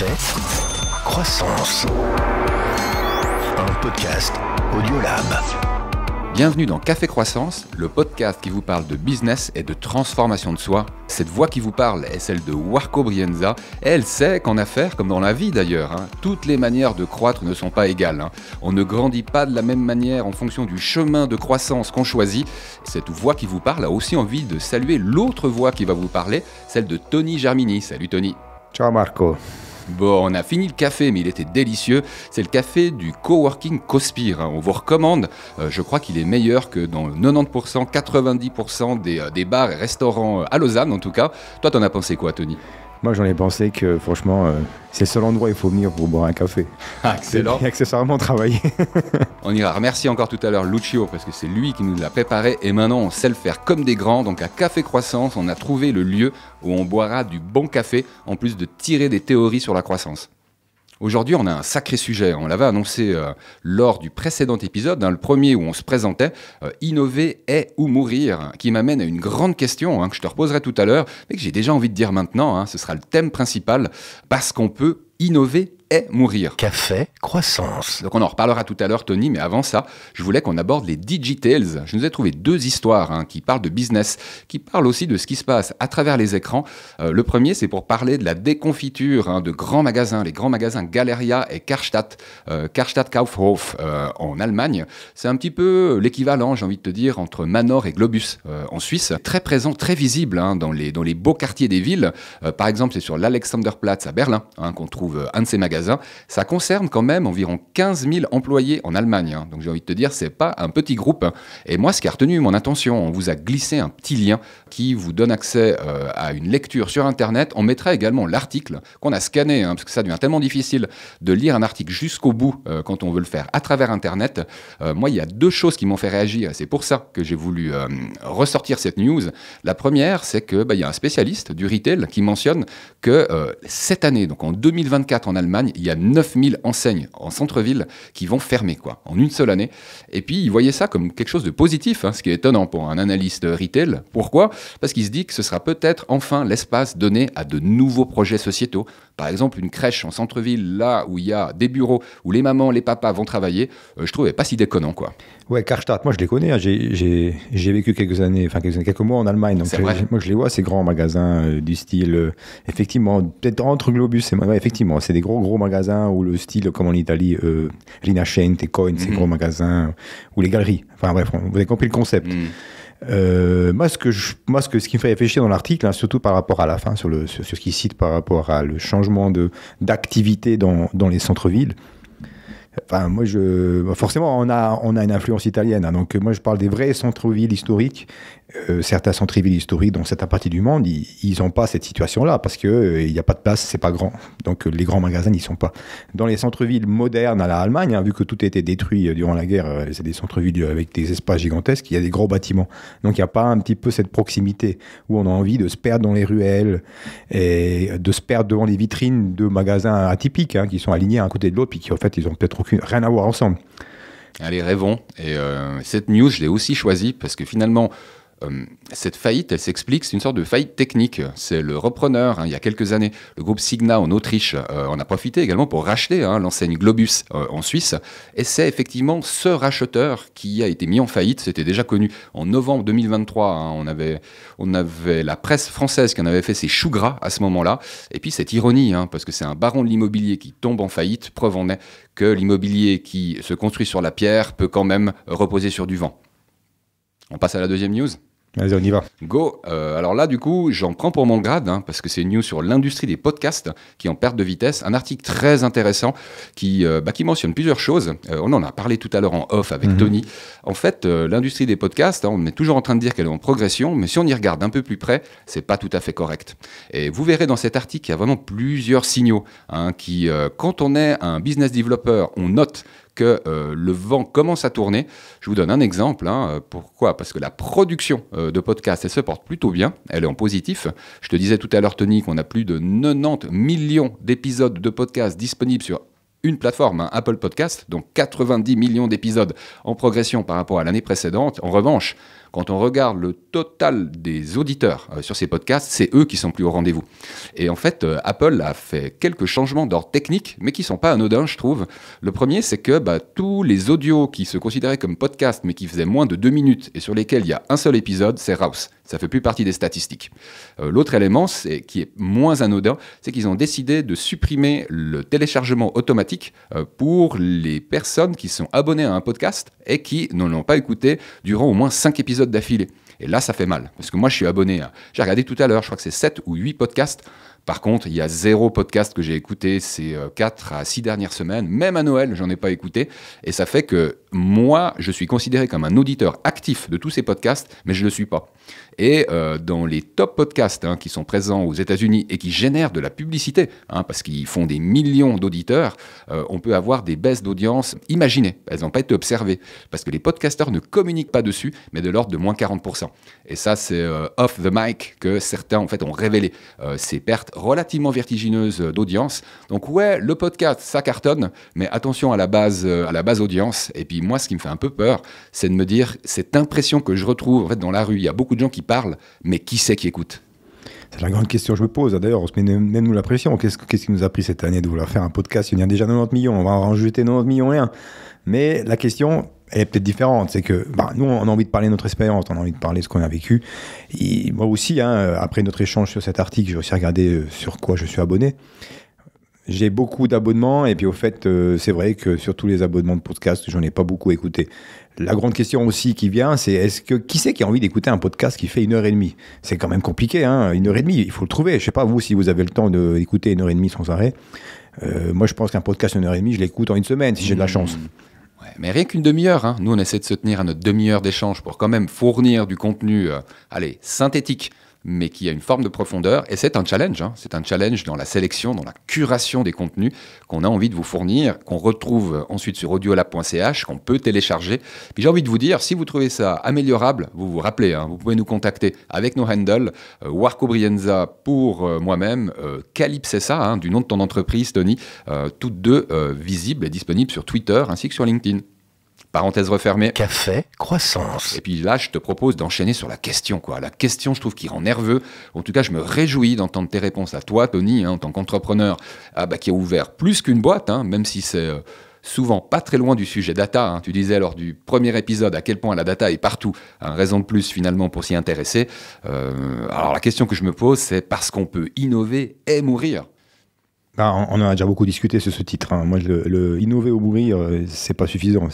Café Croissance. Un podcast Audiolab. Bienvenue dans Café Croissance, le podcast qui vous parle de business et de transformation de soi. Cette voix qui vous parle est celle de Warco Brienza. Elle sait qu'en affaires, comme dans la vie d'ailleurs, toutes les manières de croître ne sont pas égales. On ne grandit pas de la même manière en fonction du chemin de croissance qu'on choisit. Cette voix qui vous parle a aussi envie de saluer l'autre voix qui va vous parler, celle de Tony Germini. Salut Tony. Ciao Marco. Bon, on a fini le café, mais il était délicieux. C'est le café du coworking Cospire. On vous recommande. Je crois qu'il est meilleur que dans 90%, 90% des bars et restaurants à Lausanne, en tout cas. Toi, t'en as pensé quoi, Tony ? Moi, j'en ai pensé que, franchement, c'est le seul endroit où il faut venir pour boire un café. Ah, excellent. Et accessoirement travailler. On ira remercier encore tout à l'heure Lucio, parce que c'est lui qui nous l'a préparé. Et maintenant, on sait le faire comme des grands. Donc, à Café Croissance, on a trouvé le lieu où on boira du bon café, en plus de tirer des théories sur la croissance. Aujourd'hui, on a un sacré sujet. On l'avait annoncé lors du précédent épisode, le premier où on se présentait, innover est ou mourir, qui m'amène à une grande question que je te reposerai tout à l'heure, mais que j'ai déjà envie de dire maintenant. Ce sera le thème principal, parce qu'on peut innover et mourir. Café Croissance. Donc on en reparlera tout à l'heure, Tony, mais avant ça, je voulais qu'on aborde les Digitales. Je nous ai trouvé deux histoires qui parlent de business, qui parlent aussi de ce qui se passe à travers les écrans. Le premier, c'est pour parler de la déconfiture de grands magasins, les grands magasins Galeria et Karstadt, Karstadt Kaufhof en Allemagne. C'est un petit peu l'équivalent, j'ai envie de te dire, entre Manor et Globus en Suisse. Très présent, très visible dans les beaux quartiers des villes. Par exemple, c'est sur l'Alexanderplatz à Berlin qu'on trouve un de ces magasins. Ça concerne quand même environ 15 000 employés en Allemagne. Donc j'ai envie de te dire, c'est pas un petit groupe. Et moi, ce qui a retenu mon attention, on vous a glissé un petit lien qui vous donne accès à une lecture sur Internet. On mettra également l'article qu'on a scanné, parce que ça devient tellement difficile de lire un article jusqu'au bout quand on veut le faire à travers Internet. Moi, il y a deux choses qui m'ont fait réagir. C'est pour ça que j'ai voulu ressortir cette news. La première, c'est que y a un spécialiste du retail qui mentionne que cette année, donc en 2024 en Allemagne, il y a 9000 enseignes en centre-ville qui vont fermer en une seule année. Et puis, il voyait ça comme quelque chose de positif, ce qui est étonnant pour un analyste retail. Pourquoi ? Parce qu'il se dit que ce sera peut-être enfin l'espace donné à de nouveaux projets sociétaux. Par exemple, une crèche en centre-ville, là où il y a des bureaux, où les mamans, les papas vont travailler, je trouvais pas si déconnant, quoi. Ouais, Karstadt, moi je les connais. J'ai vécu quelques mois en Allemagne. Donc moi je les vois, ces grands magasins du style, effectivement, peut-être entre Globus et effectivement, c'est des gros magasins où le style, comme en Italie, Rinascente, Coin, ces gros magasins, ou les galeries. Enfin bref, vous avez compris le concept. Ce qui me fait réfléchir dans l'article, surtout par rapport à la fin, sur ce qu'il cite par rapport à le changement d'activité dans les centres-villes. Enfin, moi, forcément, on a une influence italienne. Donc, moi, je parle des vrais centres-villes historiques. Certains centres-villes historiques dans certaines parties du monde, ils n'ont pas cette situation-là parce qu'il n'y a pas de place, c'est pas grand. Donc, les grands magasins n'y sont pas. Dans les centres-villes modernes à l'Allemagne, vu que tout a été détruit durant la guerre, c'est des centres-villes avec des espaces gigantesques, il y a des gros bâtiments. Donc, il n'y a pas un petit peu cette proximité où on a envie de se perdre dans les ruelles et de se perdre devant les vitrines de magasins atypiques qui sont alignés à un côté de l'autre puis qui, en fait, ils n'ont peut-être rien à voir ensemble. Allez, rêvons. Et cette news, je l'ai aussi choisie parce que finalement, cette faillite, elle s'explique, c'est une sorte de faillite technique. C'est le repreneur, il y a quelques années, le groupe Signa en Autriche, en a profité également pour racheter l'enseigne Globus en Suisse. Et c'est effectivement ce racheteur qui a été mis en faillite. C'était déjà connu en novembre 2023. On avait la presse française qui en avait fait ses choux gras à ce moment-là. Et puis cette ironie, parce que c'est un baron de l'immobilier qui tombe en faillite. Preuve en est que l'immobilier qui se construit sur la pierre peut quand même reposer sur du vent. On passe à la deuxième news ? Vas-y, on y va. Go. Alors là, du coup, j'en prends pour mon grade, parce que c'est une news sur l'industrie des podcasts qui est en perte de vitesse. Un article très intéressant qui mentionne plusieurs choses. On en a parlé tout à l'heure en off avec Tony. En fait, l'industrie des podcasts, on est toujours en train de dire qu'elle est en progression, mais si on y regarde un peu plus près, c'est pas tout à fait correct. Et vous verrez dans cet article qu'il y a vraiment plusieurs signaux qui, quand on est un business developer, on note que le vent commence à tourner. Je vous donne un exemple. Pourquoi ? Parce que la production de podcasts, elle se porte plutôt bien. Elle est en positif. Je te disais tout à l'heure, Tony, qu'on a plus de 90 millions d'épisodes de podcasts disponibles sur une plateforme, Apple Podcast, donc 90 millions d'épisodes en progression par rapport à l'année précédente. En revanche, quand on regarde le total des auditeurs sur ces podcasts, c'est eux qui sont plus au rendez-vous. Et en fait, Apple a fait quelques changements d'ordre technique, mais qui ne sont pas anodins, je trouve. Le premier, c'est que tous les audios qui se considéraient comme podcasts, mais qui faisaient moins de 2 minutes et sur lesquels il y a un seul épisode, c'est Rouse. Ça ne fait plus partie des statistiques. L'autre élément, qui est moins anodin, c'est qu'ils ont décidé de supprimer le téléchargement automatique pour les personnes qui sont abonnées à un podcast et qui ne l'ont pas écouté durant au moins 5 épisodes d'affilée. Et là, ça fait mal. Parce que moi, je suis abonné j'ai regardé tout à l'heure, je crois que c'est 7 ou 8 podcasts. Par contre, il y a 0 podcast que j'ai écouté ces 4 à 6 dernières semaines. Même à Noël, j'en ai pas écouté. Et ça fait que moi, je suis considéré comme un auditeur actif de tous ces podcasts, mais je ne le suis pas. Et dans les top podcasts qui sont présents aux États-Unis et qui génèrent de la publicité, parce qu'ils font des millions d'auditeurs, on peut avoir des baisses d'audience imaginées. Elles n'ont pas été observées, parce que les podcasteurs ne communiquent pas dessus, mais de l'ordre de moins 40%. Et ça, c'est off the mic que certains en fait, ont révélé ces pertes relativement vertigineuses d'audience. Donc ouais, le podcast, ça cartonne, mais attention à la base audience. Et puis moi, ce qui me fait un peu peur, c'est de me dire, cette impression que je retrouve en fait, dans la rue, il y a beaucoup de gens qui parlent, mais qui c'est qui écoute ? C'est la grande question que je me pose. D'ailleurs, on se met même nous la pression. Qu'est-ce qui nous a pris cette année de vouloir faire un podcast ? Il y en a déjà 90 millions, on va en rajouter 90 millions et un. Mais la question, elle est peut-être différente. C'est que nous, on a envie de parler de notre expérience, on a envie de parler de ce qu'on a vécu. Et moi aussi, après notre échange sur cet article, j'ai aussi regardé sur quoi je suis abonné. J'ai beaucoup d'abonnements et puis au fait, c'est vrai que sur tous les abonnements de podcast, j'en ai pas beaucoup écouté. La grande question aussi qui vient, c'est qui c'est qui a envie d'écouter un podcast qui fait 1h30 ? C'est quand même compliqué, 1h30, il faut le trouver. Je sais pas vous si vous avez le temps d'écouter 1h30 sans arrêt. Moi, je pense qu'un podcast 1h30, je l'écoute en une semaine si j'ai de la chance. Ouais, mais rien qu'une demi-heure. Nous, on essaie de se tenir à notre demi-heure d'échange pour quand même fournir du contenu, synthétique, mais qui a une forme de profondeur. Et c'est un challenge. C'est un challenge dans la sélection, dans la curation des contenus qu'on a envie de vous fournir, qu'on retrouve ensuite sur audiolab.ch, qu'on peut télécharger. Puis j'ai envie de vous dire, si vous trouvez ça améliorable, vous vous rappelez, vous pouvez nous contacter avec nos handles, Warco Brienza pour moi-même, Calypsessa, du nom de ton entreprise, Tony, toutes deux visibles et disponibles sur Twitter ainsi que sur LinkedIn. Parenthèse refermée. Café, croissance. Et puis là, je te propose d'enchaîner sur la question. La question, je trouve, qui rend nerveux. En tout cas, je me réjouis d'entendre tes réponses à toi, Tony, en tant qu'entrepreneur qui a ouvert plus qu'une boîte, même si c'est souvent pas très loin du sujet data. Tu disais lors du premier épisode à quel point la data est partout. Raison de plus, finalement, pour s'y intéresser. Alors, la question que je me pose, c'est parce qu'on peut innover et mourir. On en a déjà beaucoup discuté sur ce titre. Moi, le innover ou mourir, c'est pas suffisant.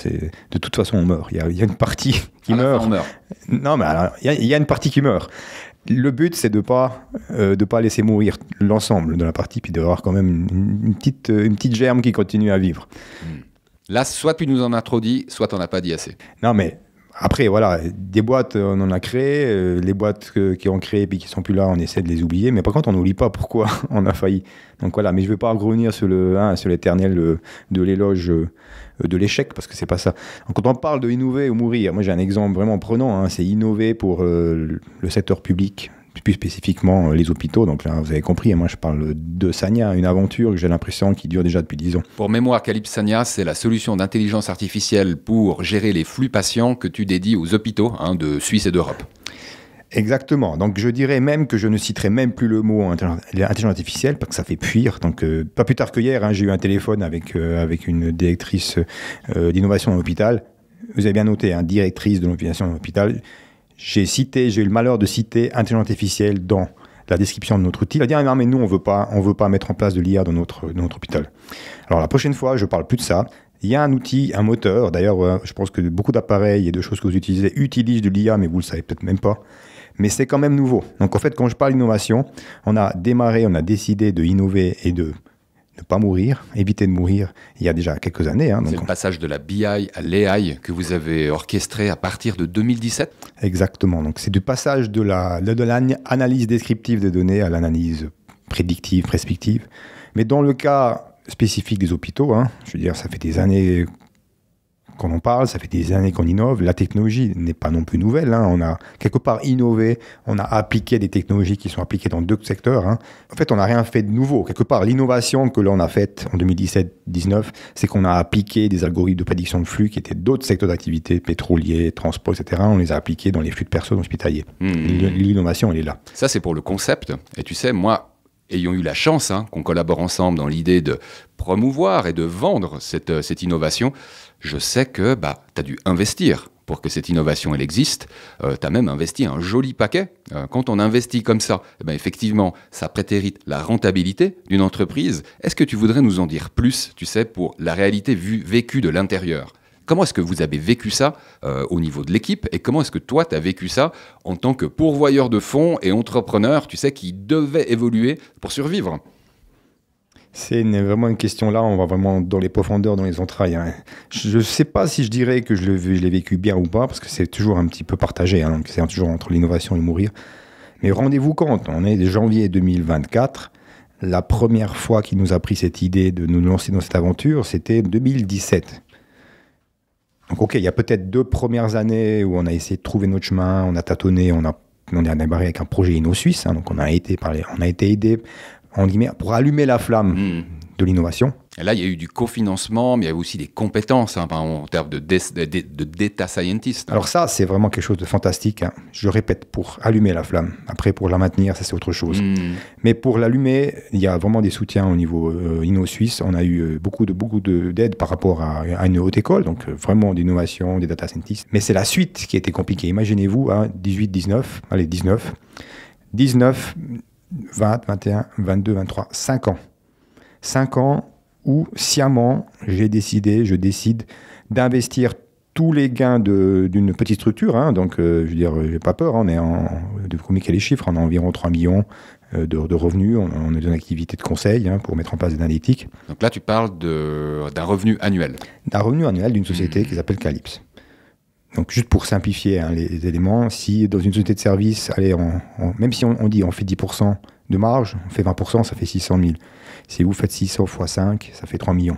De toute façon, on meurt. Il y a une partie qui meurt. On meurt. Non, mais alors, il y a une partie qui meurt. Le but, c'est de pas laisser mourir l'ensemble de la partie, puis d'avoir quand même une petite germe qui continue à vivre. Là, soit tu nous en as trop dit, soit tu n'en as pas dit assez. Non, mais après, voilà, des boîtes, on en a créé. Les boîtes qui ont créé et qui sont plus là, on essaie de les oublier. Mais par contre, on n'oublie pas pourquoi on a failli. Donc voilà, mais je ne vais pas revenir sur l'éternel de l'éloge de l'échec, parce que c'est pas ça. Donc, quand on parle de innover ou mourir, moi j'ai un exemple vraiment prenant, c'est innover pour le secteur public, plus spécifiquement les hôpitaux. Donc là, vous avez compris, moi je parle de Sania, une aventure que j'ai l'impression qui dure déjà depuis 10 ans. Pour mémoire, Calypsania, c'est la solution d'intelligence artificielle pour gérer les flux patients que tu dédies aux hôpitaux de Suisse et d'Europe. Exactement. Donc je dirais même que je ne citerai même plus le mot intelligence artificielle parce que ça fait fuir. Donc pas plus tard que hier, j'ai eu un téléphone avec une directrice d'innovation dans l'hôpital. Vous avez bien noté, directrice de l'innovation dans l'hôpital. J'ai eu le malheur de citer intelligence artificielle dans la description de notre outil. Elle a dit non mais nous on veut pas mettre en place de l'IA dans notre hôpital. Alors la prochaine fois je parle plus de ça. Il y a un outil, un moteur. D'ailleurs, je pense que beaucoup d'appareils et de choses que vous utilisez utilisent de l'IA, mais vous le savez peut-être même pas. Mais c'est quand même nouveau. Donc en fait, quand je parle d'innovation, on a décidé de innover et de ne pas mourir, éviter de mourir, il y a déjà quelques années. C'est le passage de la BI à l'AI que vous avez orchestré à partir de 2017 ? Exactement. Donc c'est du passage de l'analyse descriptive des données à l'analyse prédictive, prospective. Mais dans le cas spécifique des hôpitaux, je veux dire, ça fait des années qu'on en parle, ça fait des années qu'on innove. La technologie n'est pas non plus nouvelle. On a quelque part innové, on a appliqué des technologies qui sont appliquées dans d'autres secteurs. En fait, on n'a rien fait de nouveau. Quelque part, l'innovation que l'on a faite en 2017-19, c'est qu'on a appliqué des algorithmes de prédiction de flux qui étaient d'autres secteurs d'activité, pétroliers, transport, etc. On les a appliqués dans les flux de personnes hospitaliers. L'innovation, elle est là. Ça, c'est pour le concept. Et tu sais, moi, ayant eu la chance qu'on collabore ensemble dans l'idée de promouvoir et de vendre cette innovation, je sais que tu as dû investir pour que cette innovation elle existe. Tu as même investi un joli paquet. Quand on investit comme ça, effectivement, ça prétérite la rentabilité d'une entreprise. Est-ce que tu voudrais nous en dire plus, tu sais, pour la réalité vécue de l'intérieur ? Comment est-ce que vous avez vécu ça au niveau de l'équipe et comment est-ce que toi, tu as vécu ça en tant que pourvoyeur de fonds et entrepreneur, tu sais, qui devait évoluer pour survivre ? C'est vraiment une question là, on va vraiment dans les profondeurs, dans les entrailles. Je ne sais pas si je dirais que je l'ai vécu bien ou pas, parce que c'est toujours un petit peu partagé, donc c'est toujours entre l'innovation et mourir. Mais rendez-vous compte, on est janvier 2024, la première fois qu'il nous a pris cette idée de nous lancer dans cette aventure, c'était 2017. Donc ok, il y a peut-être 2 premières années où on a essayé de trouver notre chemin, on a tâtonné, on a démarré avec un projet InnoSuisse, donc on a été aidé en guillemets pour allumer la flamme de l'innovation. Et là, il y a eu du cofinancement, mais il y a aussi des compétences en termes de data scientist. Alors ça, c'est vraiment quelque chose de fantastique. Je répète, pour allumer la flamme. Après, pour la maintenir, ça c'est autre chose. Mais pour l'allumer, il y a vraiment des soutiens au niveau InnoSuisse. On a eu beaucoup d'aide par rapport à une haute école, donc vraiment d'innovation, des data scientists. Mais c'est la suite qui a été compliquée. Imaginez-vous, 18, 19, 20, 21, 22, 23, 5 ans. 5 ans où sciemment, je décide d'investir tous les gains d'une petite structure. Donc, je veux dire, j'ai pas peur. On est de communiquer les chiffres. On a environ 3 millions de revenus. On est dans une activité de conseil pour mettre en place des analytiques. Donc là, tu parles d'un revenu annuel. D'un revenu annuel d'une société qui s'appelle Calypse. Donc, juste pour simplifier les éléments, si dans une société de service, même si on dit on fait 10% de marge, on fait 20%, ça fait 600 000. Si vous faites 600 x 5, ça fait 3 millions.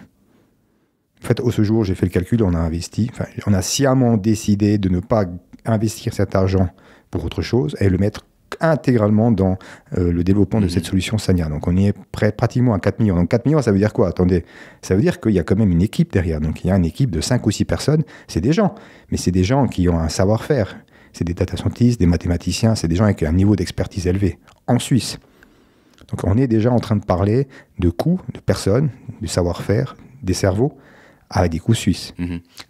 En fait, au ce jour, j'ai fait le calcul, on a sciemment décidé de ne pas investir cet argent pour autre chose et le mettre intégralement dans le développement de cette solution Sania. Donc, on y est pratiquement à 4 millions. Donc, 4 millions, ça veut dire quoi ? Attendez, ça veut dire qu'il y a quand même une équipe derrière. Donc, il y a une équipe de 5 ou 6 personnes. C'est des gens, mais c'est des gens qui ont un savoir-faire. C'est des data scientists, des mathématiciens, c'est des gens avec un niveau d'expertise élevé en Suisse. Donc, on est déjà en train de parler de coûts, de personnes, du savoir-faire, des cerveaux, à des coûts suisses.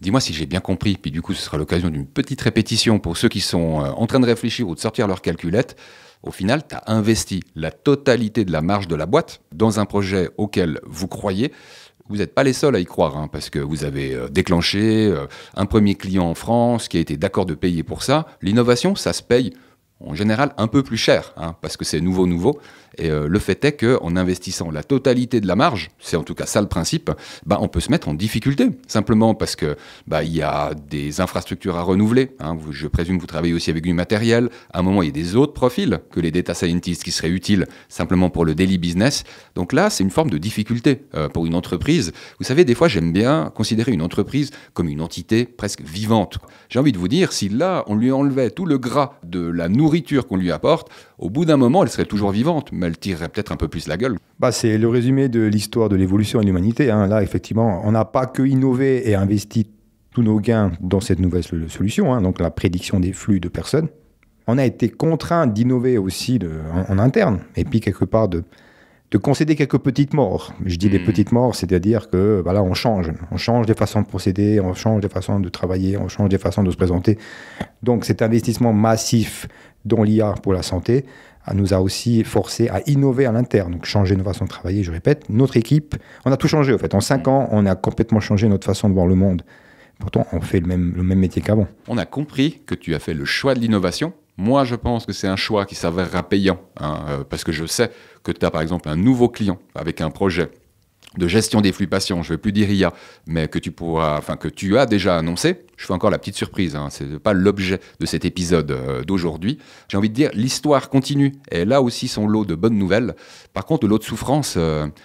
Dis-moi si j'ai bien compris, puis du coup, ce sera l'occasion d'une petite répétition pour ceux qui sont en train de réfléchir ou de sortir leur calculette. Au final, tu as investi la totalité de la marge de la boîte dans un projet auquel vous croyez. Vous n'êtes pas les seuls à y croire, parce que vous avez déclenché un premier client en France qui a été d'accord de payer pour ça. L'innovation, ça se paye en général un peu plus cher, parce que c'est nouveau. Et le fait est qu'en investissant la totalité de la marge, c'est en tout cas ça le principe, on peut se mettre en difficulté, simplement parce que il y a des infrastructures à renouveler. Je présume que vous travaillez aussi avec du matériel. À un moment, il y a des autres profils que les data scientists qui seraient utiles simplement pour le daily business. Donc là, c'est une forme de difficulté pour une entreprise. Vous savez, des fois, j'aime bien considérer une entreprise comme une entité presque vivante. J'ai envie de vous dire, si là, on lui enlevait tout le gras de la nourriture qu'on lui apporte, au bout d'un moment, elle serait toujours vivante, mais elle tirerait peut-être un peu plus la gueule. C'est le résumé de l'histoire de l'évolution de l'humanité. Là, effectivement, on n'a pas que innové et investi tous nos gains dans cette nouvelle solution, donc la prédiction des flux de personnes. On a été contraint d'innover aussi en interne, et puis quelque part de concéder quelques petites morts. Je dis des petites morts, c'est-à-dire que on change des façons de procéder, on change des façons de travailler, on change des façons de se présenter. Donc cet investissement massif dans l'IA pour la santé nous a aussi forcé à innover à l'interne, donc changer nos façons de travailler, je répète. Notre équipe, on a tout changé en fait. En 5 ans, on a complètement changé notre façon de voir le monde. Pourtant, on fait le même métier qu'avant. On a compris que tu as fait le choix de l'innovation. Moi, je pense que c'est un choix qui s'avérera payant, parce que je sais que tu as par exemple un nouveau client avec un projet de gestion des flux patients, je ne vais plus dire IA, mais que tu as déjà annoncé, Je fais encore la petite surprise, hein, ce n'est pas l'objet de cet épisode d'aujourd'hui. J'ai envie de dire, l'histoire continue, et elle a aussi son lot de bonnes nouvelles. Par contre, le lot de souffrance,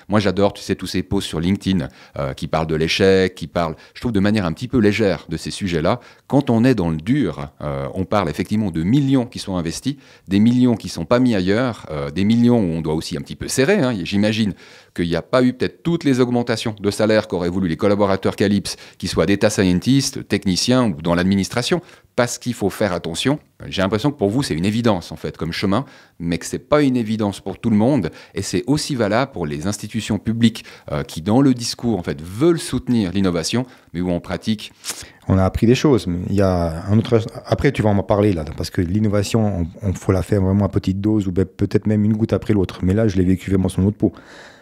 moi j'adore, tu sais, tous ces posts sur LinkedIn qui parlent de l'échec, qui parlent, je trouve, de manière un petit peu légère de ces sujets-là. Quand on est dans le dur, on parle effectivement de millions qui sont investis, des millions qui ne sont pas mis ailleurs, des millions où on doit aussi un petit peu serrer. Hein. J'imagine qu'il n'y a pas eu peut-être toutes les augmentations de salaire qu'auraient voulu les collaborateurs Calypse, qui soient data scientists, techniciens ou dans l'administration, parce qu'il faut faire attention. J'ai l'impression que pour vous, c'est une évidence, en fait, comme chemin, mais que ce n'est pas une évidence pour tout le monde, et c'est aussi valable pour les institutions publiques qui, dans le discours, en fait, veulent soutenir l'innovation, mais où en pratique... On a appris des choses, mais il y a un autre... Après, tu vas en parler, là, parce que l'innovation, il faut la faire vraiment à petite dose, ou peut-être même une goutte après l'autre, mais là, je l'ai vécu vraiment sur notre peau.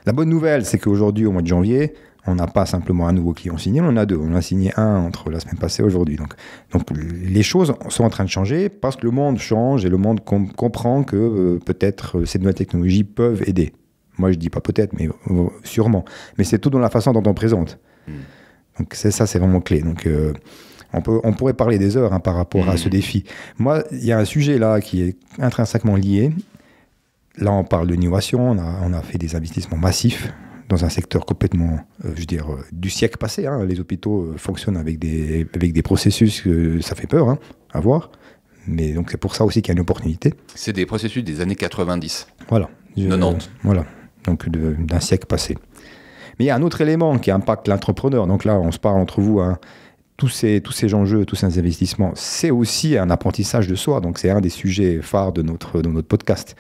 La bonne nouvelle, c'est qu'aujourd'hui, au mois de janvier, on n'a pas simplement un nouveau client signé, on en a deux. On a signé un entre la semaine passée et aujourd'hui. Donc les choses sont en train de changer parce que le monde change et le monde comprend que peut-être ces nouvelles technologies peuvent aider. Moi, je dis pas peut-être, mais sûrement. Mais c'est tout dans la façon dont on présente. Donc c'est vraiment clé. Donc on pourrait parler des heures, hein, par rapport à ce défi. Moi, il y a un sujet là qui est intrinsèquement lié. Là, on parle d'innovation. On a fait des investissements massifs dans un secteur complètement, du siècle passé. Hein. Les hôpitaux fonctionnent avec des processus, ça fait peur, hein, à voir. Mais donc c'est pour ça aussi qu'il y a une opportunité. C'est des processus des années 90. Voilà. 90. Voilà, donc d'un siècle passé. Mais il y a un autre élément qui impacte l'entrepreneur. Donc là, on se parle entre vous, hein. Tous ces enjeux, tous ces investissements, c'est aussi un apprentissage de soi. Donc, c'est un des sujets phares de notre podcast.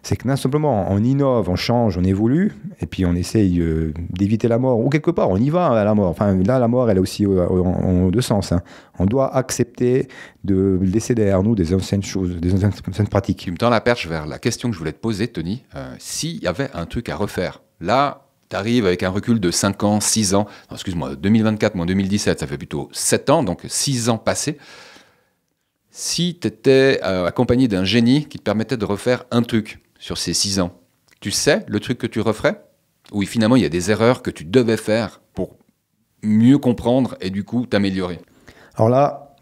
C'est que non simplement, on innove, on change, on évolue, et puis on essaye d'éviter la mort. Ou quelque part, on y va à la mort. Enfin, là, la mort, elle est aussi en deux sens. Hein. On doit accepter de laisser derrière nous des anciennes choses, des anciennes pratiques. Tu me tends la perche vers la question que je voulais te poser, Tony. S'il y avait un truc à refaire, là... Tu arrives avec un recul de 5 ans, 6 ans, non, excuse-moi, 2024, moi 2017, ça fait plutôt 7 ans, donc 6 ans passés. Si tu étais accompagné d'un génie qui te permettait de refaire un truc sur ces 6 ans, tu sais le truc que tu referais? Ou finalement il y a des erreurs que tu devais faire pour mieux comprendre et du coup t'améliorer? Alors là,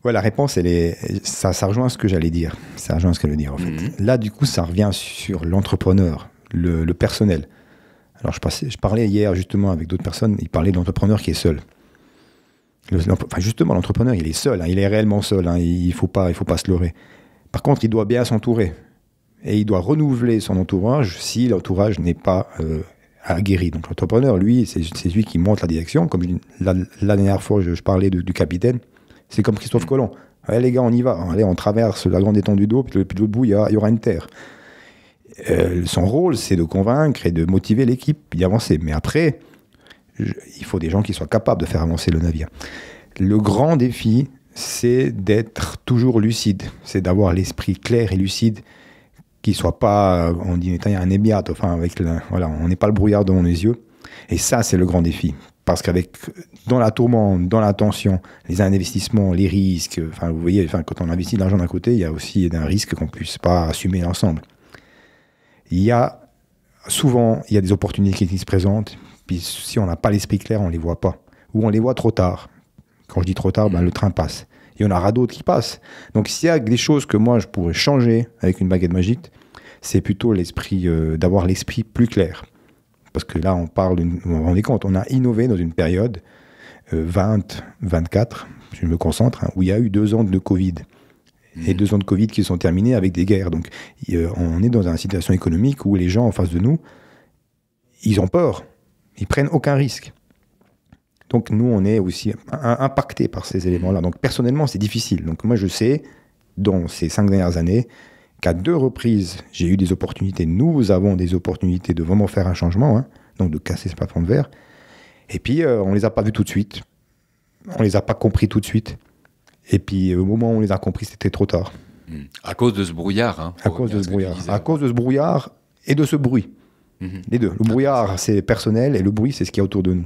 la réponse, ça rejoint ce que j'allais dire. Ça rejoint ce que je veux dire, en fait. Là, du coup, ça revient sur l'entrepreneur. Le personnel. Alors, je parlais hier justement avec d'autres personnes, ils parlaient de l'entrepreneur qui est seul. Justement, l'entrepreneur, il est seul, hein, il est réellement seul, hein, il faut pas se leurrer. Par contre, il doit bien s'entourer. Et il doit renouveler son entourage si l'entourage n'est pas aguerri. Donc, l'entrepreneur, lui, c'est celui qui montre la direction. Comme la dernière fois, je parlais du capitaine, c'est comme Christophe Colomb. Allez, les gars, on y va. Allez, on traverse la grande étendue d'eau, puis le bout, il y aura une terre. Son rôle, c'est de convaincre et de motiver l'équipe d'y avancer. Mais après, il faut des gens qui soient capables de faire avancer le navire. Le grand défi, c'est d'être toujours lucide. C'est d'avoir l'esprit clair et lucide, qui ne soit pas, on dit, un ébiat, enfin, on n'est pas le brouillard devant les yeux. Et ça, c'est le grand défi. Parce dans la tourmente, dans la tension, les investissements, les risques, vous voyez, quand on investit de l'argent d'un côté, il y a aussi un risque qu'on ne puisse pas assumer l'ensemble. Souvent, il y a des opportunités qui se présentent, puis si on n'a pas l'esprit clair, on ne les voit pas. Ou on les voit trop tard. Quand je dis trop tard, le train passe. Il y en aura d'autres qui passent. Donc s'il y a des choses que moi, je pourrais changer avec une baguette magique, c'est plutôt d'avoir l'esprit plus clair. Parce que là, vous vous rendez compte, on a innové dans une période 20-24, je me concentre, où il y a eu 2 ans de Covid. Et 2 ans de Covid qui sont terminés avec des guerres. Donc, on est dans une situation économique où les gens en face de nous, ils ont peur. Ils prennent aucun risque. Donc, nous, on est aussi impactés par ces éléments-là. Donc, personnellement, c'est difficile. Donc, moi, je sais, dans ces 5 dernières années, qu'à 2 reprises, j'ai eu des opportunités. Nous avons des opportunités de vraiment faire un changement, hein, donc de casser ce plafond de verre. Et puis, on ne les a pas vus tout de suite. On ne les a pas compris tout de suite. Et puis, au moment où on les a compris, c'était trop tard. À cause de ce brouillard. Hein, à cause de ce brouillard et de ce bruit. Les deux. Le brouillard, c'est personnel, et le bruit, c'est ce qu'il y a autour de nous.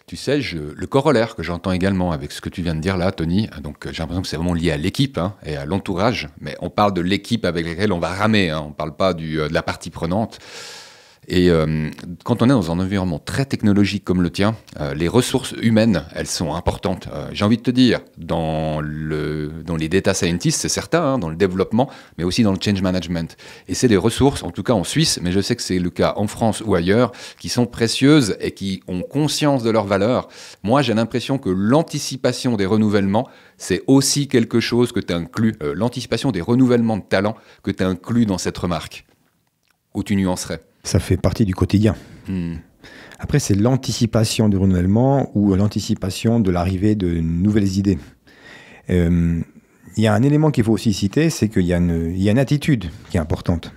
Tu sais, le corollaire que j'entends également avec ce que tu viens de dire là, Tony, donc j'ai l'impression que c'est vraiment lié à l'équipe, hein, et à l'entourage, mais on parle de l'équipe avec laquelle on va ramer, hein, on ne parle pas de la partie prenante. Et quand on est dans un environnement très technologique comme le tien, les ressources humaines, elles sont importantes. J'ai envie de te dire, dans les data scientists, c'est certain, hein, dans le développement, mais aussi dans le change management. Et c'est des ressources, en tout cas en Suisse, mais je sais que c'est le cas en France ou ailleurs, qui sont précieuses et qui ont conscience de leur valeur. Moi, j'ai l'impression que l'anticipation des renouvellements, c'est aussi quelque chose que tu inclus, l'anticipation des renouvellements de talents que tu inclus dans cette remarque. Où tu nuancerais? Ça fait partie du quotidien. Après, c'est l'anticipation du renouvellement ou l'anticipation de l'arrivée de nouvelles idées. Il y a un élément qu'il faut aussi citer, c'est qu'il y a une attitude qui est importante.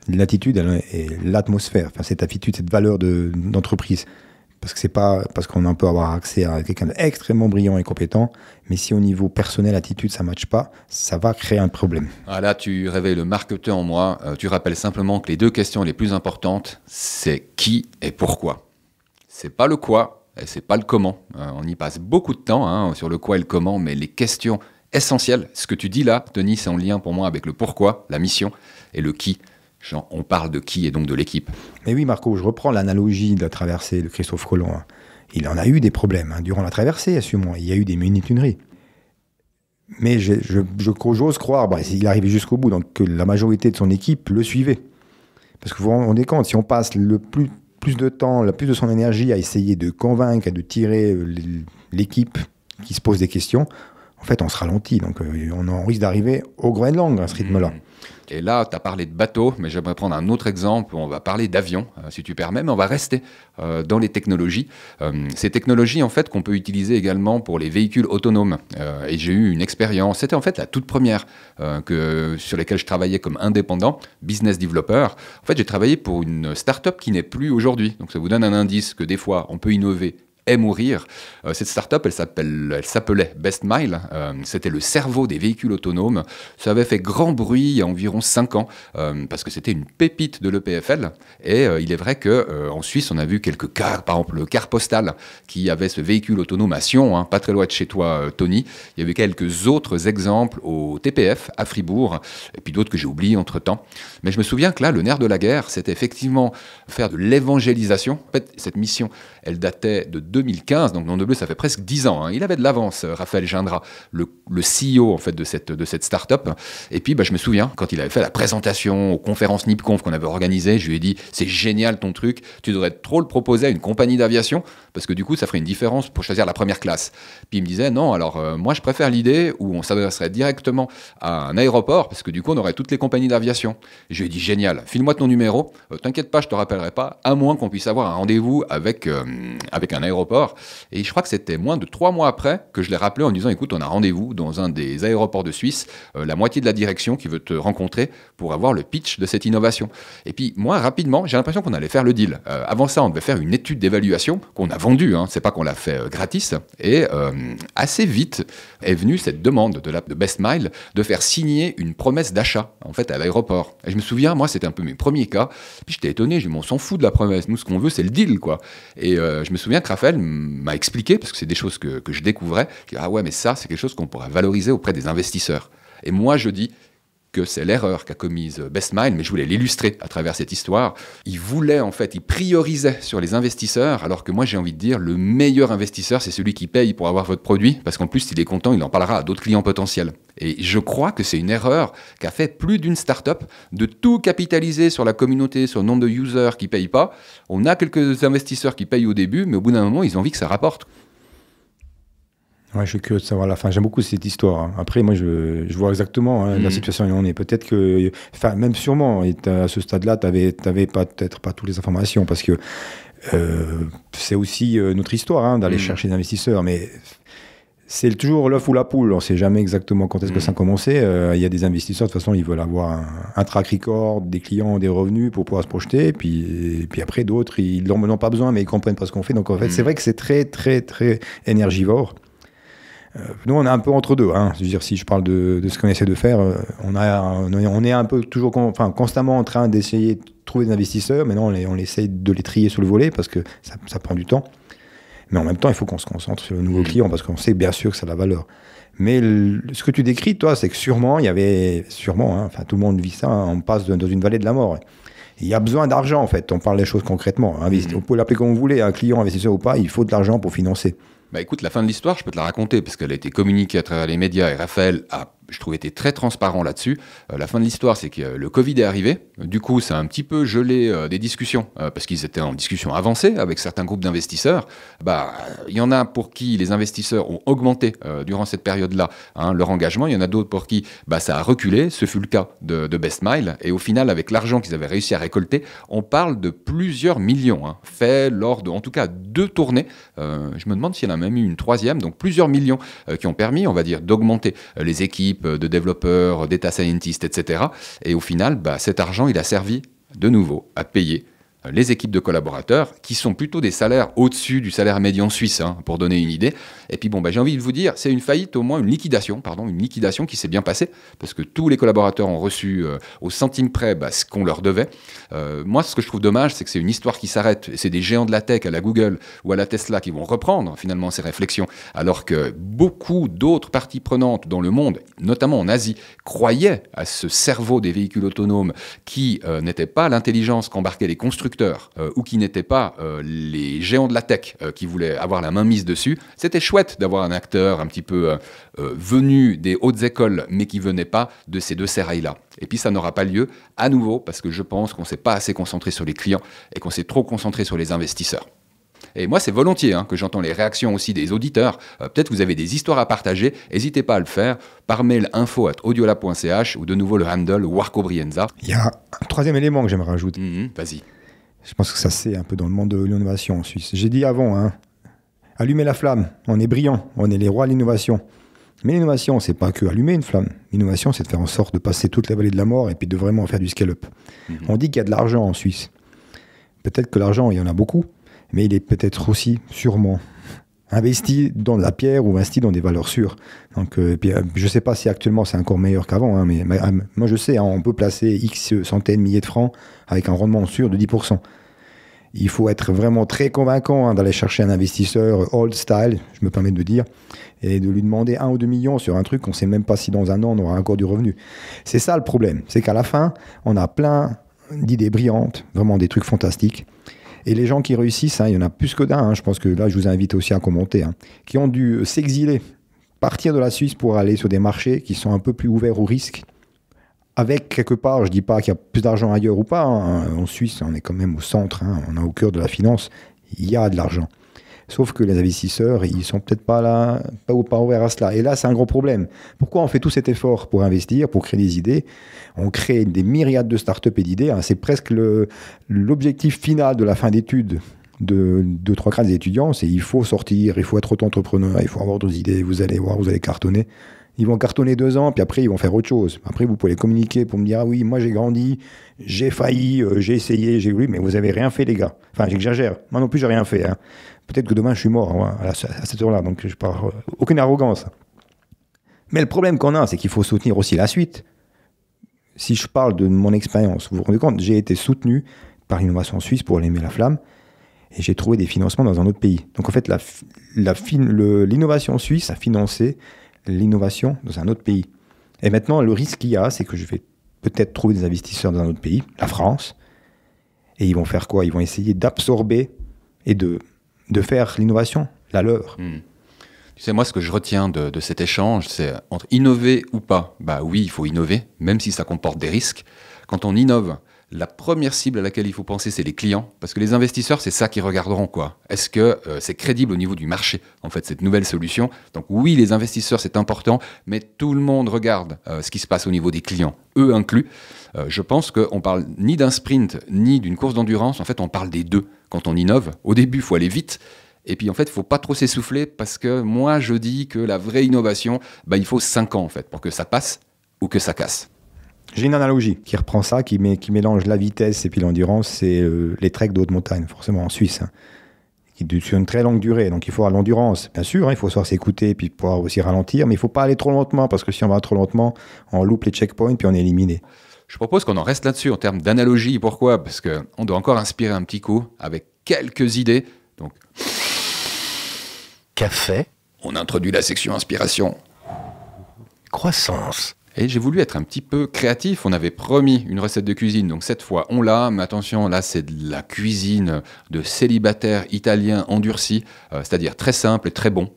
L'attitude et l'atmosphère, enfin, cette attitude, cette valeur d'entreprise. Parce que c'est pas parce qu'on peut avoir accès à quelqu'un d'extrêmement brillant et compétent, mais si au niveau personnel, l'attitude, ça ne matche pas, ça va créer un problème. Ah là, tu réveilles le marketeur en moi. Tu rappelles simplement que les deux questions les plus importantes, c'est qui et pourquoi. C'est pas le quoi et c'est pas le comment. On y passe beaucoup de temps sur le quoi et le comment, mais les questions essentielles, ce que tu dis là, Tony, c'est en lien pour moi avec le pourquoi, la mission, et le qui. Genre, on parle de qui et donc de l'équipe. Mais oui, Marco, je reprends l'analogie de la traversée de Christophe Colomb. Il en a eu des problèmes durant la traversée, assurément. Il y a eu des mutineries. Mais j'ose croire, il est arrivé jusqu'au bout, donc que la majorité de son équipe le suivait. Parce que vous vous rendez compte, si on passe le plus de temps, le plus de son énergie à essayer de convaincre et de tirer l'équipe qui se pose des questions, en fait, on se ralentit. Donc, on risque d'arriver au Groenland à ce rythme-là. Et là, tu as parlé de bateau, mais j'aimerais prendre un autre exemple. On va parler d'avion, si tu permets, mais on va rester dans les technologies. Ces technologies, en fait, qu'on peut utiliser également pour les véhicules autonomes. Et j'ai eu une expérience, c'était en fait la toute première sur laquelle je travaillais comme indépendant, business developer. En fait, j'ai travaillé pour une start-up qui n'est plus aujourd'hui. Donc, ça vous donne un indice que des fois, on peut innover et mourir. Cette start-up, elle s'appelait Best Mile. C'était le cerveau des véhicules autonomes. Ça avait fait grand bruit il y a environ 5 ans parce que c'était une pépite de l'EPFL. Et il est vrai qu'en Suisse, on a vu quelques cars, par exemple le car postal qui avait ce véhicule autonome à Sion, pas très loin de chez toi, Tony. Il y avait quelques autres exemples au TPF à Fribourg et puis d'autres que j'ai oubliés entre-temps. Mais je me souviens que là, le nerf de la guerre, c'était effectivement faire de l'évangélisation. En fait, cette mission, elle datait de 2015, donc Nom de Bleu, ça fait presque 10 ans. Il avait de l'avance, Raphaël Gindra, le CEO en fait, de cette start-up. Et puis, je me souviens, quand il avait fait la présentation aux conférences NIPConf qu'on avait organisées, je lui ai dit « C'est génial ton truc, tu devrais trop le proposer à une compagnie d'aviation, parce que du coup, ça ferait une différence pour choisir la première classe. » Puis il me disait « Non, alors moi, je préfère l'idée où on s'adresserait directement à un aéroport, parce que du coup, on aurait toutes les compagnies d'aviation. » Je lui ai dit « Génial, file-moi ton numéro, t'inquiète pas, je te rappellerai pas, à moins qu'on puisse avoir un rendez-vous avec un aéroport. » Et je crois que c'était moins de 3 mois après que je l'ai rappelé en disant « Écoute, on a rendez-vous dans un des aéroports de Suisse, la moitié de la direction qui veut te rencontrer pour avoir le pitch de cette innovation. » Et puis moi, rapidement, j'ai l'impression qu'on allait faire le deal. Avant ça, on devait faire une étude d'évaluation qu'on a vendue, c'est pas qu'on l'a fait gratis. Et assez vite est venue cette demande de Best Mile de faire signer une promesse d'achat en fait à l'aéroport. Et je me souviens, moi, c'était un peu mes premiers cas. Puis j'étais étonné, je me dis, on s'en fout de la promesse. Nous, ce qu'on veut, c'est le deal, quoi. Et je me souviens que Raphaël m'a expliqué, parce que c'est des choses que je découvrais, je dis, ah ouais, mais ça, c'est quelque chose qu'on pourrait valoriser auprès des investisseurs. Et moi, je dis que c'est l'erreur qu'a commise Best Mile, mais je voulais l'illustrer à travers cette histoire. Il priorisait sur les investisseurs, alors que moi, j'ai envie de dire, le meilleur investisseur, c'est celui qui paye pour avoir votre produit, parce qu'en plus, s'il est content, il en parlera à d'autres clients potentiels. Et je crois que c'est une erreur qu'a fait plus d'une start-up de tout capitaliser sur la communauté, sur le nombre de users qui ne payent pas. On a quelques investisseurs qui payent au début, mais au bout d'un moment, ils ont envie que ça rapporte. Ouais, je suis curieux de savoir la fin. J'aime beaucoup cette histoire. Après, moi, je vois exactement la situation où on est. Peut-être que, même sûrement, à ce stade-là, t'avais peut-être pas toutes les informations, parce que c'est aussi notre histoire d'aller chercher des investisseurs. Mais c'est toujours l'œuf ou la poule. On ne sait jamais exactement quand est-ce que ça a commencé. Il y a des investisseurs, de toute façon, ils veulent avoir un track record, des clients, des revenus pour pouvoir se projeter. Et puis après, d'autres, ils n'en ont pas besoin, mais ils comprennent pas ce qu'on fait. Donc, en fait, c'est vrai que c'est très, très, très énergivore. Nous, on est un peu entre deux. Je veux dire, si je parle de ce qu'on essaie de faire, on est un peu toujours constamment en train d'essayer de trouver des investisseurs. Maintenant, on essaie de les trier sur le volet parce que ça prend du temps. Mais en même temps, il faut qu'on se concentre sur le nouveau client parce qu'on sait bien sûr que ça a de la valeur. Mais ce que tu décris, toi, c'est que sûrement, tout le monde vit ça, on passe dans une vallée de la mort. Il y a besoin d'argent, en fait. On parle des choses concrètement. On peut l'appeler comme vous voulez, un client, investisseur ou pas, il faut de l'argent pour financer. Bah écoute, la fin de l'histoire, je peux te la raconter, parce qu'elle a été communiquée à travers les médias, et Raphaël a, je trouve, été très transparent là-dessus. La fin de l'histoire, c'est que le Covid est arrivé. Du coup, ça a un petit peu gelé des discussions, parce qu'ils étaient en discussion avancée avec certains groupes d'investisseurs. Il y en a pour qui les investisseurs ont augmenté durant cette période-là leur engagement. Il y en a d'autres pour qui ça a reculé. Ce fut le cas de BestMile. Et au final, avec l'argent qu'ils avaient réussi à récolter, on parle de plusieurs millions, faits lors de, en tout cas, 2 tournées. Je me demande s'il y en a même eu une 3e, donc plusieurs millions qui ont permis, on va dire, d'augmenter les équipes de développeurs, data scientists, etc. Et au final, cet argent, il a servi de nouveau à payer les équipes de collaborateurs, qui sont plutôt des salaires au-dessus du salaire médian suisse, pour donner une idée. Et puis j'ai envie de vous dire, c'est une faillite, au moins une liquidation qui s'est bien passée, parce que tous les collaborateurs ont reçu au centime près ce qu'on leur devait. Moi, ce que je trouve dommage, c'est que c'est une histoire qui s'arrête, et c'est des géants de la tech à la Google ou à la Tesla qui vont reprendre finalement ces réflexions, alors que beaucoup d'autres parties prenantes dans le monde, notamment en Asie, croyaient à ce cerveau des véhicules autonomes qui n'était pas l'intelligence qu'embarquaient les constructeurs, ou qui n'étaient pas les géants de la tech qui voulaient avoir la main mise dessus. C'était chouette d'avoir un acteur un petit peu venu des hautes écoles, mais qui venait pas de ces 2 sérails-là. Et puis ça n'aura pas lieu à nouveau, parce que je pense qu'on ne s'est pas assez concentré sur les clients et qu'on s'est trop concentré sur les investisseurs. Et moi, c'est volontiers que j'entends les réactions aussi des auditeurs. Peut-être que vous avez des histoires à partager. N'hésitez pas à le faire par mail info@audiolab.ch ou de nouveau le handle Warco Brienza. Il y a un 3e élément que j'aimerais rajouter. Vas-y. Je pense que ça, c'est un peu dans le monde de l'innovation en Suisse. J'ai dit avant, allumer la flamme. On est brillant. On est les rois de l'innovation. Mais l'innovation, c'est pas que allumer une flamme. L'innovation, c'est de faire en sorte de passer toute la vallée de la mort et puis de vraiment faire du scale-up. On dit qu'il y a de l'argent en Suisse. Peut-être que l'argent, il y en a beaucoup, mais il est peut-être aussi, sûrement, investi dans de la pierre ou investi dans des valeurs sûres. Donc, je ne sais pas si actuellement c'est encore meilleur qu'avant, mais moi je sais, on peut placer X centaines, milliers de francs avec un rendement sûr de 10%. Il faut être vraiment très convaincant d'aller chercher un investisseur old style, je me permets de dire, et de lui demander 1 ou 2 millions sur un truc qu'on ne sait même pas si dans un an on aura encore du revenu. C'est ça le problème, c'est qu'à la fin, on a plein d'idées brillantes, vraiment des trucs fantastiques. Et les gens qui réussissent, il y en a plus que d'un, je pense que là je vous invite aussi à commenter, qui ont dû s'exiler, partir de la Suisse pour aller sur des marchés qui sont un peu plus ouverts au risque, avec quelque part, je ne dis pas qu'il y a plus d'argent ailleurs ou pas, en Suisse on est quand même au centre, on est au cœur de la finance, il y a de l'argent. Sauf que les investisseurs, ils ne sont peut-être pas là, pas ouverts à cela. Et là, c'est un gros problème. Pourquoi on fait tout cet effort pour investir, pour créer des idées? On crée des myriades de startups et d'idées. C'est presque l'objectif final de la fin d'études de 2-3 des étudiants. C'est il faut sortir, il faut être auto-entrepreneur, il faut avoir des idées. Vous allez voir, vous allez cartonner. Ils vont cartonner 2 ans, puis après, ils vont faire autre chose. Après, vous pouvez communiquer pour me dire « Ah oui, moi, j'ai grandi, j'ai failli, j'ai essayé, j'ai voulu, mais vous n'avez rien fait, les gars. » Enfin, j'exagère. Moi non plus, j'ai rien fait. Peut-être que demain, je suis mort à cette heure-là, donc je parle aucune arrogance. Mais le problème qu'on a, c'est qu'il faut soutenir aussi la suite. Si je parle de mon expérience, vous vous rendez compte, j'ai été soutenu par l'innovation suisse pour allumer la flamme, et j'ai trouvé des financements dans un autre pays. Donc en fait, l'innovation suisse a financé l'innovation dans un autre pays. Et maintenant, le risque qu'il y a, c'est que je vais peut-être trouver des investisseurs dans un autre pays, la France, et ils vont faire quoi? Ils vont essayer d'absorber et de faire l'innovation la leur. Tu sais, moi, ce que je retiens de cet échange, c'est entre innover ou pas. Oui, il faut innover, même si ça comporte des risques. Quand on innove, la première cible à laquelle il faut penser, c'est les clients. Parce que les investisseurs, c'est ça qu'ils regarderont, quoi. Est-ce que c'est crédible au niveau du marché, en fait, cette nouvelle solution? Donc oui, les investisseurs, c'est important, mais tout le monde regarde ce qui se passe au niveau des clients, eux inclus. Je pense qu'on parle ni d'un sprint, ni d'une course d'endurance. En fait, on parle des deux. Quand on innove, au début, il faut aller vite. Et puis, en fait, il ne faut pas trop s'essouffler parce que moi, je dis que la vraie innovation, il faut 5 ans, en fait, pour que ça passe ou que ça casse. J'ai une analogie qui reprend ça, qui mélange la vitesse et puis l'endurance. C'est les treks de haute montagne, forcément en Suisse, qui sur une très longue durée. Donc, il faut avoir l'endurance. Bien sûr, il faut savoir s'écouter et puis pouvoir aussi ralentir, mais il ne faut pas aller trop lentement parce que si on va trop lentement, on loupe les checkpoints puis on est éliminé. Je propose qu'on en reste là-dessus en termes d'analogie. Pourquoi? Parce qu'on doit encore inspirer un petit coup avec quelques idées. Donc, café. On introduit la section inspiration. Croissance. Et j'ai voulu être un petit peu créatif. On avait promis une recette de cuisine, donc cette fois on l'a. Mais attention, là c'est de la cuisine de célibataire italien endurci, c'est-à-dire très simple et très bon.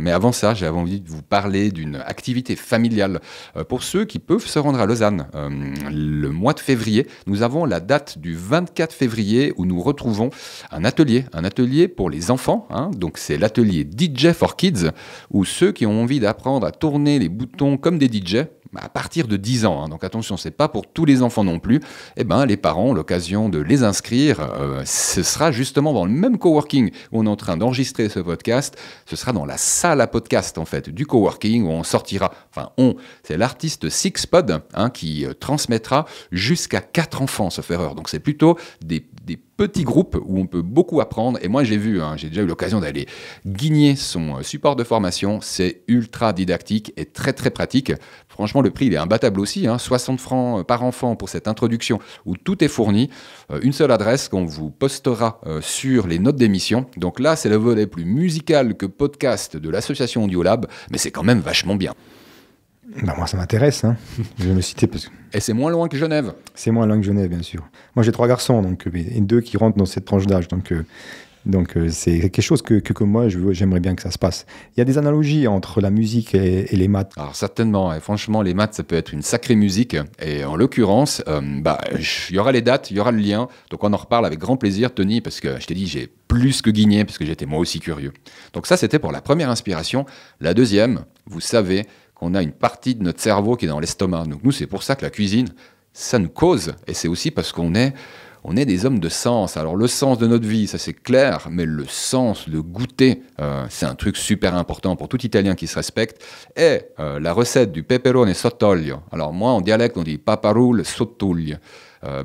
Mais avant ça, j'avais envie de vous parler d'une activité familiale pour ceux qui peuvent se rendre à Lausanne. Le mois de février, nous avons la date du 24 février où nous retrouvons un atelier pour les enfants. Donc c'est l'atelier DJ for Kids, où ceux qui ont envie d'apprendre à tourner les boutons comme des DJ, à partir de 10 ans, donc attention, c'est pas pour tous les enfants non plus, les parents ont l'occasion de les inscrire. Ce sera justement dans le même coworking où on est en train d'enregistrer ce podcast. Ce sera dans la salle à podcast en fait du coworking où on sortira, c'est l'artiste Sixpod qui transmettra jusqu'à 4 enfants, sauf erreur. Donc c'est plutôt des petits groupes où on peut beaucoup apprendre. Et moi, j'ai déjà eu l'occasion d'aller guigner son support de formation. C'est ultra didactique et très, très pratique. Franchement, le prix, il est imbattable aussi. 60 francs par enfant pour cette introduction où tout est fourni. Une seule adresse qu'on vous postera sur les notes d'émission. Donc là, c'est le volet plus musical que podcast de l'association Audiolab, mais c'est quand même vachement bien. Moi, ça m'intéresse. Je vais me citer parce que... Et c'est moins loin que Genève. C'est moins loin que Genève, bien sûr. Moi, j'ai 3 garçons, et 2 qui rentrent dans cette tranche d'âge. Donc c'est quelque chose que moi, j'aimerais bien que ça se passe. Il y a des analogies entre la musique et les maths. Alors certainement, et franchement, les maths, ça peut être une sacrée musique. Et en l'occurrence, il y aura les dates, il y aura le lien. Donc on en reparle avec grand plaisir, Tony, parce que je t'ai dit, j'ai plus que guigné, parce que j'étais moi aussi curieux. Donc ça, c'était pour la première inspiration. La deuxième, vous savez qu'on a une partie de notre cerveau qui est dans l'estomac. Donc nous, c'est pour ça que la cuisine, ça nous cause. Et c'est aussi parce qu'on est des hommes de sens. Alors le sens de notre vie, ça c'est clair, mais le sens, le goûter, c'est un truc super important pour tout Italien qui se respecte. Et la recette du peperone sottoglio. Alors moi, en dialecte, on dit paparoule sottoglio.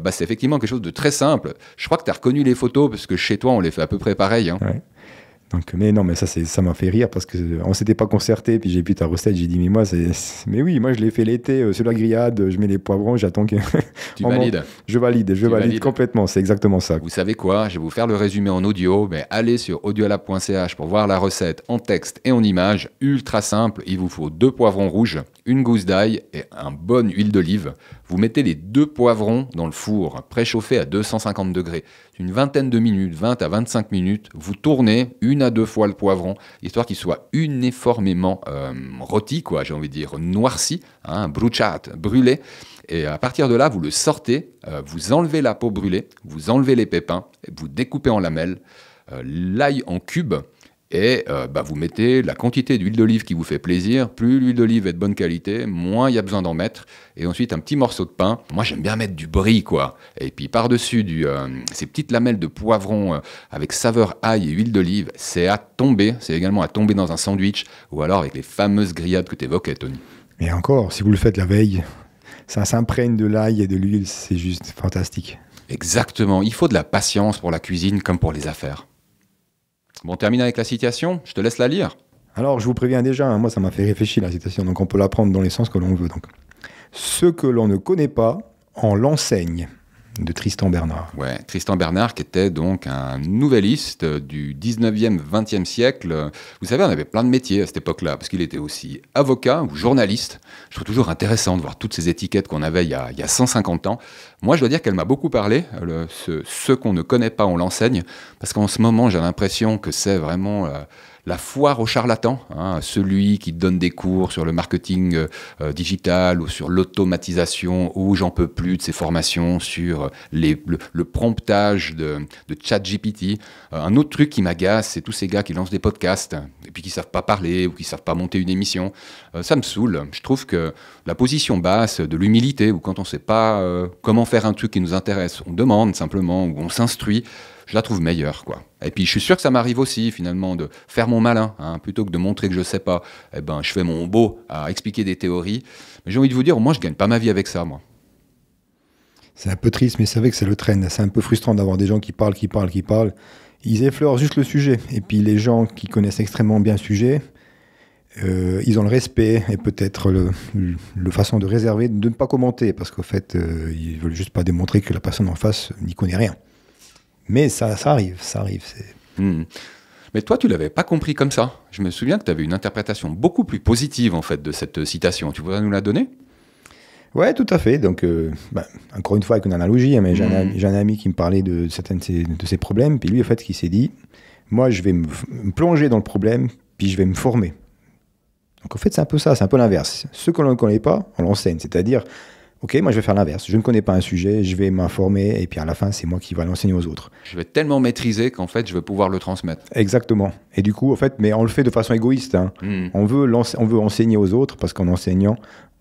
C'est effectivement quelque chose de très simple. Je crois que tu as reconnu les photos, parce que chez toi, on les fait à peu près pareil. Ouais. Mais ça m'a fait rire parce qu'on s'était pas concerté, puis j'ai vu ta recette, j'ai dit mais oui, moi je l'ai fait l'été sur la grillade, je mets les poivrons, j'attends que... Tu valides? Je valide complètement, c'est exactement ça. Vous savez quoi, je vais vous faire le résumé en audio, mais allez sur audiolab.ch pour voir la recette en texte et en image, ultra simple. Il vous faut 2 poivrons rouges, une gousse d'ail et une bonne huile d'olive. Vous mettez les 2 poivrons dans le four, préchauffé à 250 degrés. Une vingtaine de minutes, 20 à 25 minutes, vous tournez 1 à 2 fois le poivron, histoire qu'il soit uniformément rôti, j'ai envie de dire noirci, bruciato, brûlé. Et à partir de là, vous le sortez, vous enlevez la peau brûlée, vous enlevez les pépins, vous découpez en lamelles, l'ail en cubes, et vous mettez la quantité d'huile d'olive qui vous fait plaisir. Plus l'huile d'olive est de bonne qualité, moins il y a besoin d'en mettre. Et ensuite, un petit morceau de pain. Moi, j'aime bien mettre du brie, Et puis, par-dessus, ces petites lamelles de poivron avec saveur ail et huile d'olive, c'est à tomber. C'est également à tomber dans un sandwich ou alors avec les fameuses grillades que tu évoquais, Tony. Et encore, si vous le faites la veille, ça s'imprègne de l'ail et de l'huile, c'est juste fantastique. Exactement. Il faut de la patience pour la cuisine comme pour les affaires. Bon, on termine avec la citation, je te laisse la lire. Alors, je vous préviens déjà, moi ça m'a fait réfléchir la citation, donc on peut la prendre dans les sens que l'on veut. Donc, ce que l'on ne connaît pas, on l'enseigne, de Tristan Bernard. Ouais, Tristan Bernard qui était donc un nouvelliste du 19e, 20e siècle. Vous savez, on avait plein de métiers à cette époque-là, parce qu'il était aussi avocat ou journaliste. Je trouve toujours intéressant de voir toutes ces étiquettes qu'on avait il y a 150 ans. Moi, je dois dire qu'elle m'a beaucoup parlé. Ce qu'on ne connaît pas, on l'enseigne. Parce qu'en ce moment, j'ai l'impression que c'est vraiment la foire aux charlatans, celui qui donne des cours sur le marketing digital ou sur l'automatisation, ou j'en peux plus de ces formations sur le promptage de ChatGPT. Un autre truc qui m'agace, c'est tous ces gars qui lancent des podcasts et puis qui savent pas parler ou qui savent pas monter une émission. Ça me saoule. Je trouve que la position basse de l'humilité, ou quand on sait pas comment faire un truc qui nous intéresse, on demande simplement ou on s'instruit, je la trouve meilleure, Et puis, je suis sûr que ça m'arrive aussi, finalement, de faire mon malin, plutôt que de montrer que je sais pas. Je fais mon beau à expliquer des théories. Mais j'ai envie de vous dire, moi, je gagne pas ma vie avec ça, moi. C'est un peu triste, mais c'est vrai que c'est le trend. C'est un peu frustrant d'avoir des gens qui parlent. Ils effleurent juste le sujet. Et puis, les gens qui connaissent extrêmement bien le sujet, ils ont le respect et peut-être le façon de réserver, de ne pas commenter, parce qu'au fait, ils veulent juste pas démontrer que la personne en face n'y connaît rien. Mais ça arrive. Mais toi, tu l'avais pas compris comme ça. Je me souviens que tu avais une interprétation beaucoup plus positive, en fait, de cette citation. Tu voudrais nous la donner ? Ouais, tout à fait. Donc, encore une fois, avec une analogie, hein, mais j'ai un ami qui me parlait de certains de ses problèmes, puis lui, en fait, qui s'est dit, moi, je vais me plonger dans le problème, puis je vais me former. Donc, en fait, c'est un peu ça, c'est un peu l'inverse. Ce que l'on ne connaît pas, on l'enseigne. C'est-à-dire, OK, moi, je vais faire l'inverse. Je ne connais pas un sujet, je vais m'informer, et puis à la fin, c'est moi qui vais l'enseigner aux autres. Je vais tellement maîtriser qu'en fait, je vais pouvoir le transmettre. Exactement. Et du coup, en fait, mais on le fait de façon égoïste. Hein. On veut enseigner aux autres, parce qu'en enseignant,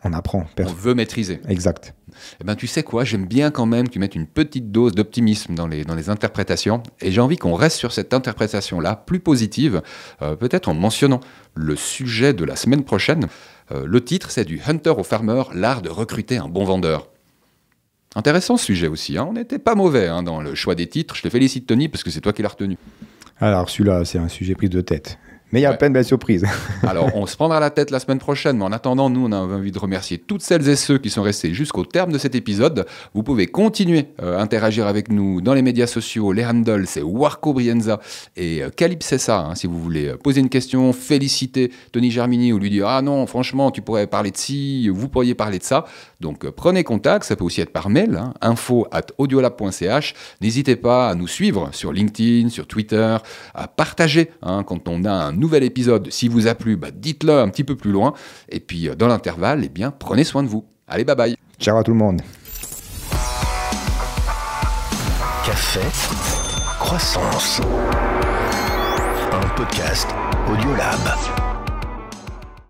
on apprend. On veut maîtriser. Exact. Eh ben, tu sais quoi, j'aime bien quand même que tu mettes une petite dose d'optimisme dans les interprétations. Et j'ai envie qu'on reste sur cette interprétation-là, plus positive, peut-être en mentionnant le sujet de la semaine prochaine. Le titre, c'est du Hunter au Farmer, l'art de recruter un bon vendeur. Intéressant ce sujet aussi, hein. On n'était pas mauvais dans le choix des titres. Je te félicite, Tony, parce que c'est toi qui l'as retenu. Alors, celui-là, c'est un sujet prise de tête. Mais il y a plein de belles surprises. Alors, on se prendra la tête la semaine prochaine, mais en attendant, nous, on a envie de remercier toutes celles et ceux qui sont restés jusqu'au terme de cet épisode. Vous pouvez continuer à interagir avec nous dans les médias sociaux. Les handles, c'est Warco Brienza et Calypsessa, si vous voulez poser une question, féliciter Tony Germini ou lui dire « Ah non, franchement, tu pourrais parler de ci, vous pourriez parler de ça ». Donc, prenez contact, ça peut aussi être par mail, info@audiolab.ch. N'hésitez pas à nous suivre sur LinkedIn, sur Twitter, à partager quand on a un nouvel épisode. Si vous a plu, dites-le un petit peu plus loin. Et puis, dans l'intervalle, prenez soin de vous. Allez, bye bye. Ciao à tout le monde. Café, croissance. Un podcast Audiolab.